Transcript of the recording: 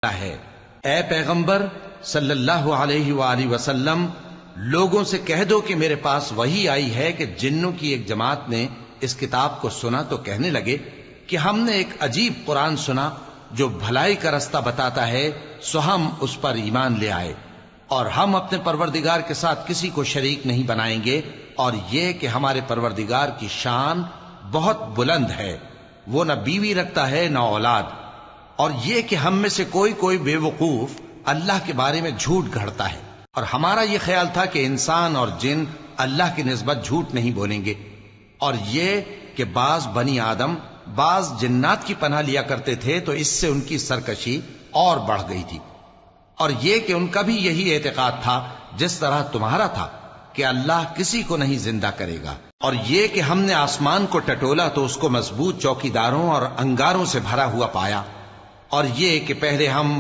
ہے، اے پیغمبر صلی اللہ علیہ وآلہ وسلم، لوگوں سے کہہ دو کہ میرے پاس وحی آئی ہے کہ جنوں کی ایک جماعت نے اس کتاب کو سنا تو کہنے لگے کہ ہم نے ایک عجیب قرآن سنا جو بھلائی کا رستہ بتاتا ہے، سو ہم اس پر ایمان لے آئے، اور ہم اپنے پروردگار کے ساتھ کسی کو شریک نہیں بنائیں گے، اور یہ کہ ہمارے پروردگار کی شان بہت بلند ہے، وہ نہ بیوی رکھتا ہے نہ اولاد، اور یہ کہ ہم میں سے کوئی بے وقوف اللہ کے بارے میں جھوٹ گھڑتا ہے، اور ہمارا یہ خیال تھا کہ انسان اور جن اللہ کی نسبت جھوٹ نہیں بولیں گے، اور یہ کہ بعض بنی آدم بعض جنات کی پناہ لیا کرتے تھے تو اس سے ان کی سرکشی اور بڑھ گئی تھی، اور یہ کہ ان کا بھی یہی اعتقاد تھا جس طرح تمہارا تھا کہ اللہ کسی کو نہیں زندہ کرے گا، اور یہ کہ ہم نے آسمان کو ٹٹولا تو اس کو مضبوط چوکیداروں اور انگاروں سے بھرا ہوا پایا، اور یہ کہ پہلے ہم